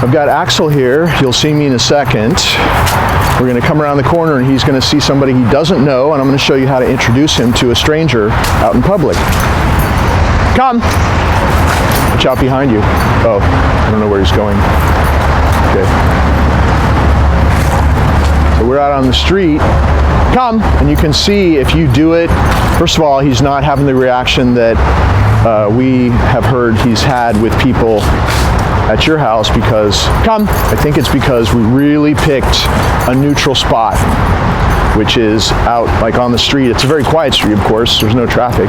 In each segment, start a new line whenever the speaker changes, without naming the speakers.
I've got Axel here. You'll see me in a second. We're going to come around the corner and he's going to see somebody he doesn't know, and I'm going to show you how to introduce him to a stranger out in public. Come! Watch out behind you. Oh, I don't know where he's going. Okay. So we're out on the street. Come! And you can see if you do it, first of all, he's not having the reaction that we have heard he's had with people at your house because, come! I think it's because we really picked a neutral spot, which is out like on the street. It's a very quiet street, of course. There's no traffic.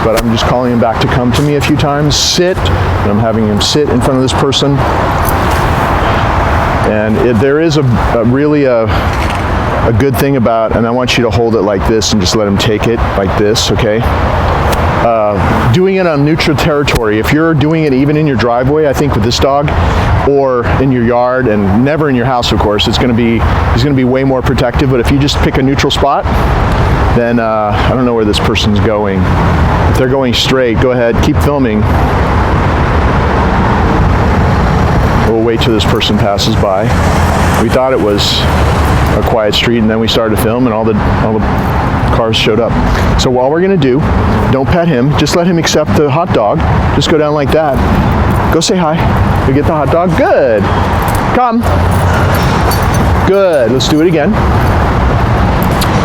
But I'm just calling him back to come to me a few times. Sit. And I'm having him sit in front of this person. And there is really a good thing about, and I want you to hold it like this and just let him take it like this, okay? Doing it on neutral territory. If you're doing it even in your driveway, I think with this dog, or in your yard, and never in your house, of course, he's going to be way more protective. But if you just pick a neutral spot, then I don't know where this person's going. If they're going straight, go ahead, keep filming. We'll wait till this person passes by. We thought it was a quiet street, and then we started to film, and all the cars showed up. So what we're going to do, don't pet him, just let him accept the hot dog. Just go down like that. Go say hi. You get the hot dog. Good. Come. Good. Let's do it again.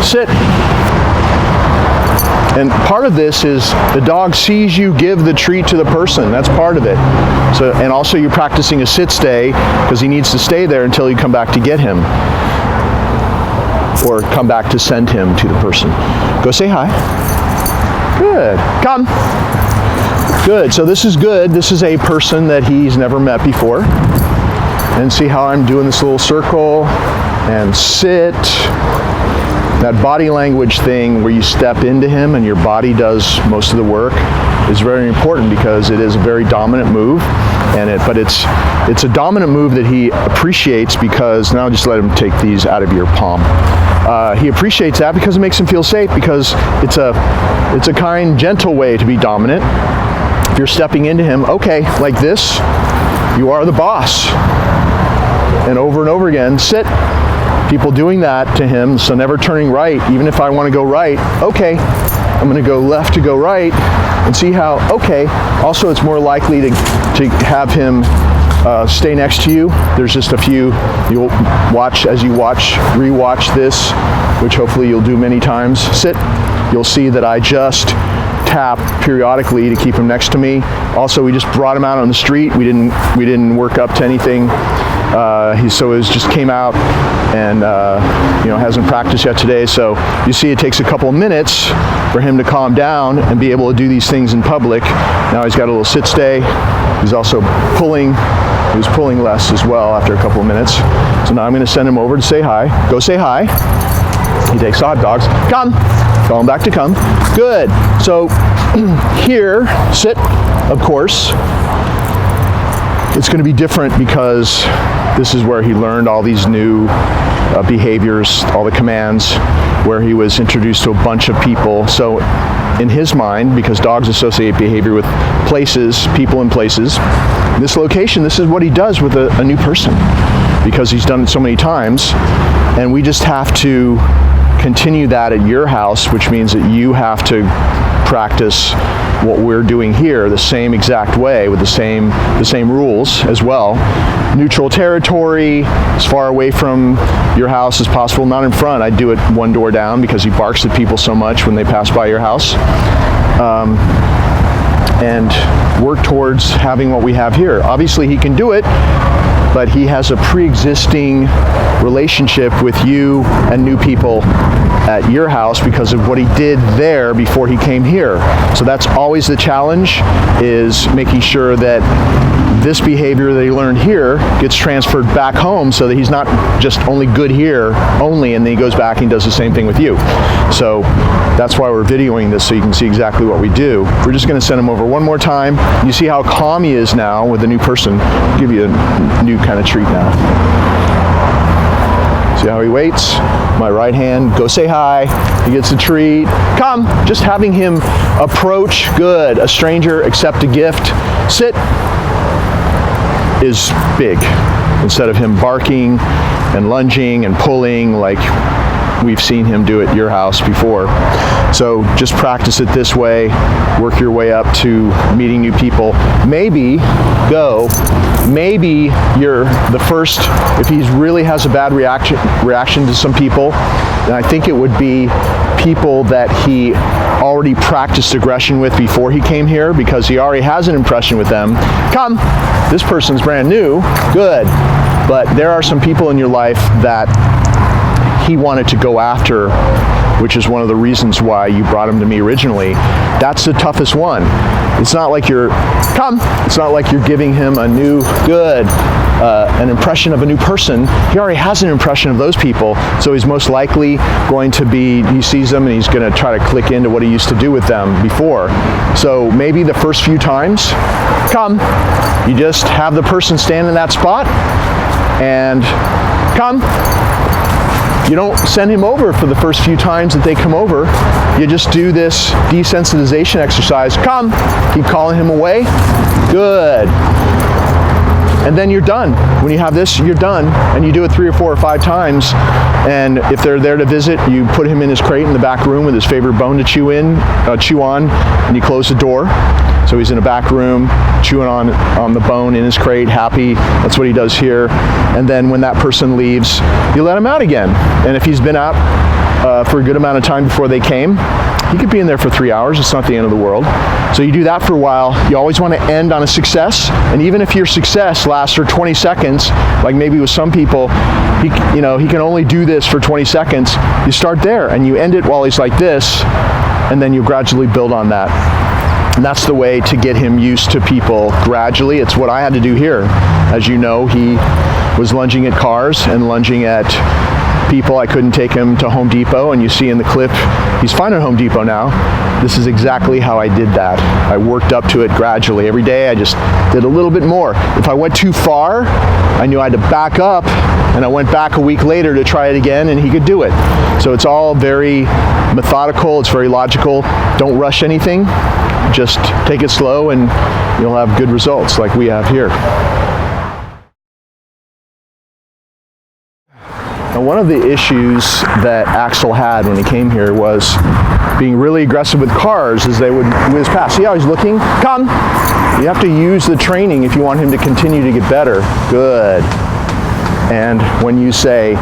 Sit. And part of this is the dog sees you give the treat to the person. That's part of it. So, and also you're practicing a sit-stay because he needs to stay there until you come back to get him, or come back to send him to the person. Go say hi. Good. Come. Good. So this is good. This is a person that he's never met before. And see how I'm doing this little circle and sit. That body language thing where you step into him and your body does most of the work is very important because it is a very dominant move, but it's a dominant move that he appreciates because, now just let him take these out of your palm. He appreciates that because it makes him feel safe, because it's a kind, gentle way to be dominant. If you're stepping into him, okay, like this, you are the boss. And over again, sit. People doing that to him, so never turning right. Even if I want to go right, okay, I'm going to go left to go right, and see how, okay. Also, it's more likely to have him stay next to you. There's just a few, you'll watch as you rewatch this, which hopefully you'll do many times. Sit. You'll see that I just tap periodically to keep him next to me. Also, we just brought him out on the street. We didn't work up to anything. He just came out and hasn't practiced yet today. So you see, it takes a couple of minutes for him to calm down and be able to do these things in public. Now he's got a little sit stay. He's also pulling. He was pulling less as well after a couple of minutes. So now I'm going to send him over to say hi. Go say hi. He takes hot dogs. Come. Call him back to come. Good. So here, sit, of course. It's going to be different because this is where he learned all these new behaviors, all the commands, where he was introduced to a bunch of people. So in his mind, because dogs associate behavior with places, people and places, this location, this is what he does with a new person, because he's done it so many times. And we just have to continue that at your house, which means that you have to practice what we're doing here the same exact way, with the same rules as well. Neutral territory, as far away from your house as possible, not in front. I do it one door down because he barks at people so much when they pass by your house. And work towards having what we have here. Obviously he can do it, but he has a pre-existing relationship with you and new people at your house because of what he did there before he came here. So that's always the challenge, is making sure that this behavior that he learned here gets transferred back home, so that he's not just only good here only, and then he goes back and does the same thing with you. So that's why we're videoing this, so you can see exactly what we do. We're just going to send him over one more time. You see how calm he is now with the new person. I'll give you a new kind of treat now. See how he waits? My right hand, go say hi. He gets a treat. Come. Just having him approach, good. A stranger, accept a gift. Sit. is big, instead of him barking and lunging and pulling like we've seen him do at your house before. So just practice it this way, work your way up to meeting new people. Maybe you're the first, if he really has a bad reaction to some people, then I think it would be people that he already practiced aggression with before he came here, because he already has an impression with them. Come, this person's brand new, good. But there are some people in your life that he wanted to go after, which is one of the reasons why you brought him to me originally. That's the toughest one. It's not like it's not like you're giving him a new, an impression of a new person. He already has an impression of those people, so he's most likely going to be, he sees them and he's going to try to click into what he used to do with them before. So maybe the first few times, you just have the person stand in that spot and you don't send him over for the first few times that they come over. You just do this desensitization exercise. Keep calling him away. Good. And then you're done. When you have this, you're done. And you do it 3 or 4 or 5 times. And if they're there to visit, you put him in his crate in the back room with his favorite bone to chew on, and you close the door. So he's in a back room, chewing on the bone in his crate, happy. That's what he does here. And then when that person leaves, you let him out again. And if he's been out for a good amount of time before they came, he could be in there for 3 hours. It's not the end of the world. So you do that for a while. You always want to end on a success. And even if your success lasts for 20 seconds, like maybe with some people, he can only do this for 20 seconds. You start there and you end it while he's like this, and then you gradually build on that. And that's the way to get him used to people gradually. It's what I had to do here. As you know, he was lunging at cars and lunging at people. I couldn't take him to Home Depot, and you see in the clip, he's fine at Home Depot now. This is exactly how I did that. I worked up to it gradually. Every day I just did a little bit more. If I went too far, I knew I had to back up, and I went back a week later to try it again, and he could do it. So it's all very methodical, it's very logical. Don't rush anything. Just take it slow and you'll have good results like we have here. Now, one of the issues that Axel had when he came here was being really aggressive with cars as they would whiz past. See how he's looking? You have to use the training if you want him to continue to get better. Good. And when you say,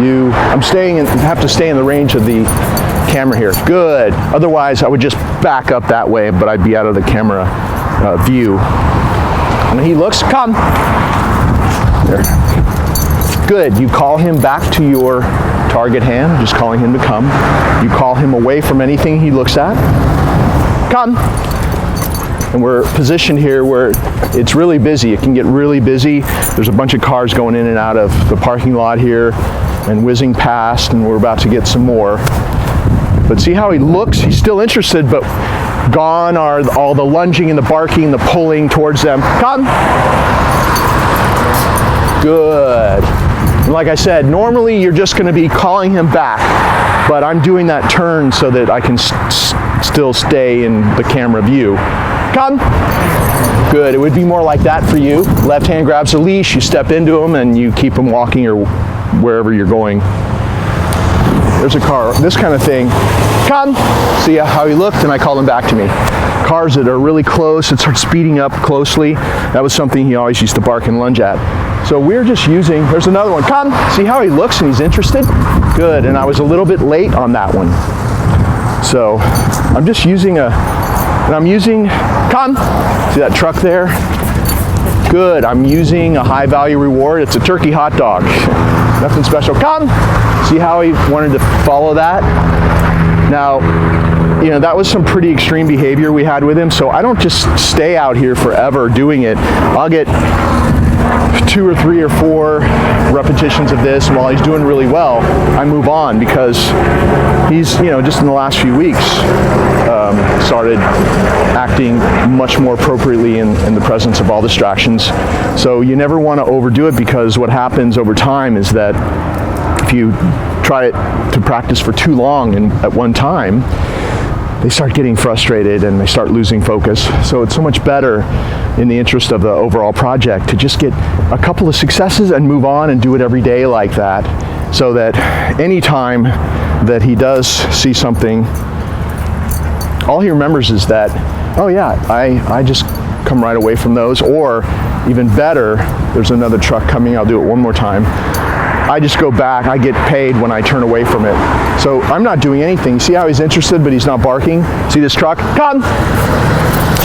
you have to stay in the range of the camera here. Good. Otherwise, I would just back up that way, but I'd be out of the camera view. When he looks, there. Good. You call him back to your target hand, just calling him to come. You call him away from anything he looks at. And we're positioned here where it's really busy. It can get really busy. There's a bunch of cars going in and out of the parking lot here and whizzing past, and we're about to get some more. But see how he looks? He's still interested, but gone are all the lunging and the barking, the pulling towards them. Good. And like I said, normally you're just going to be calling him back, but I'm doing that turn so that I can still stay in the camera view. Good. It would be more like that for you. Left hand grabs the leash, you step into him, and you keep him walking or wherever you're going. There's a car, this kind of thing. See how he looked, and I called him back to me. Cars that are really close, it starts speeding up closely. That was something he always used to bark and lunge at. So we're just using, there's another one. See how he looks and he's interested? Good, and I was a little bit late on that one. So I'm just using see that truck there? Good, I'm using a high value reward. It's a turkey hot dog. Nothing special. See how he wanted to follow that? Now, that was some pretty extreme behavior we had with him, so I don't just stay out here forever doing it. I'll get 2 or 3 or 4 repetitions of this, and while he's doing really well, I move on, because he's, just in the last few weeks, started acting much more appropriately in the presence of all distractions. So you never want to overdo it, because what happens over time is that if you try to practice for too long and at one time, they start getting frustrated and they start losing focus. So it's so much better in the interest of the overall project to just get a couple of successes and move on and do it every day like that, so that anytime that he does see something, all he remembers is that, oh yeah, I just come right away from those, or even better, there's another truck coming, I'll do it one more time. I just go back, I get paid when I turn away from it. So I'm not doing anything. See how he's interested, but he's not barking? See this truck? Come!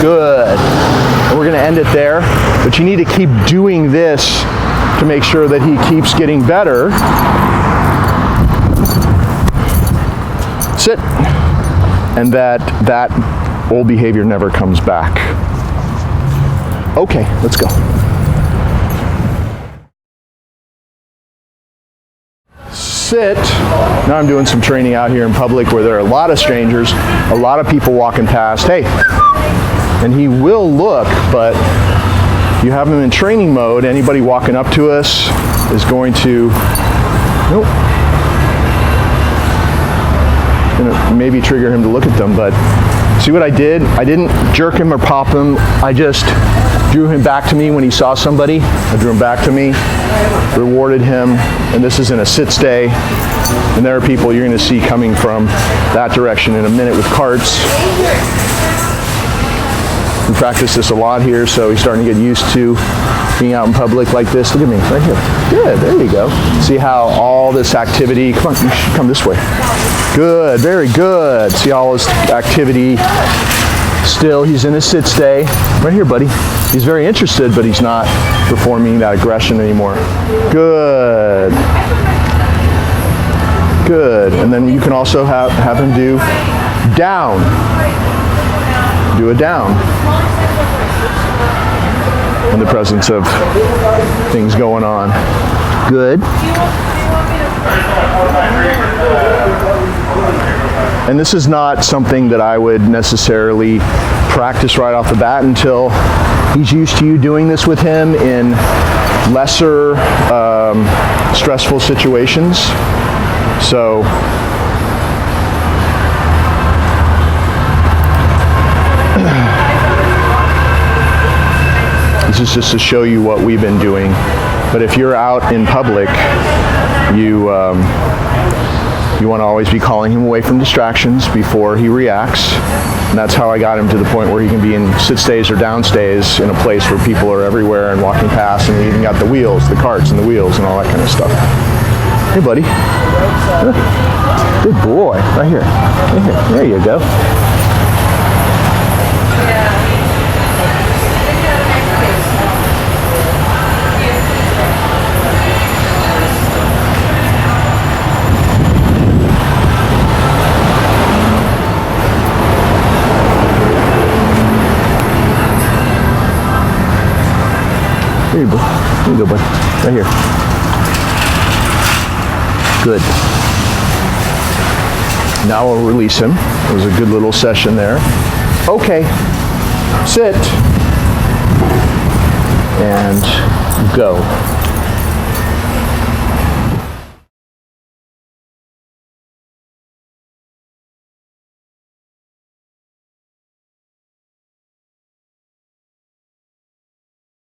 Good. And we're gonna end it there, but you need to keep doing this to make sure that he keeps getting better. Sit. And that old behavior never comes back. Okay, let's go. Sit. Now I'm doing some training out here in public where there are a lot of strangers, a lot of people walking past. Hey, and he will look, but you have him in training mode. Anybody walking up to us is going to, nope, gonna maybe trigger him to look at them. But see what I did? I didn't jerk him or pop him. I just drew him back to me when he saw somebody. I drew him back to me, rewarded him, and this is in a sit stay. And there are people you're going to see coming from that direction in a minute with carts. We practice this a lot here, so he's starting to get used to being out in public like this. Look at me, right here. Good, there you go. See how all this activity, come on, you should come this way. Good, very good. See all this activity. Still, he's in a sit stay. Right here, buddy. He's very interested, but he's not performing that aggression anymore. Good. Good. And then you can also have him do down. Do a down. In the presence of things going on. Good. And this is not something that I would necessarily practice right off the bat until he's used to you doing this with him in lesser stressful situations. So this is just to show you what we've been doing. But if you're out in public, you want to always be calling him away from distractions before he reacts. And that's how I got him to the point where he can be in sit stays or down stays in a place where people are everywhere and walking past, and we even got the wheels, the carts and the wheels and all that kind of stuff. Hey, buddy. Good boy. Right here. Right here. There you go. Here you go. Here you go, bud. Right here. Good. Now I'll release him. It was a good little session there. Okay. Sit. And go.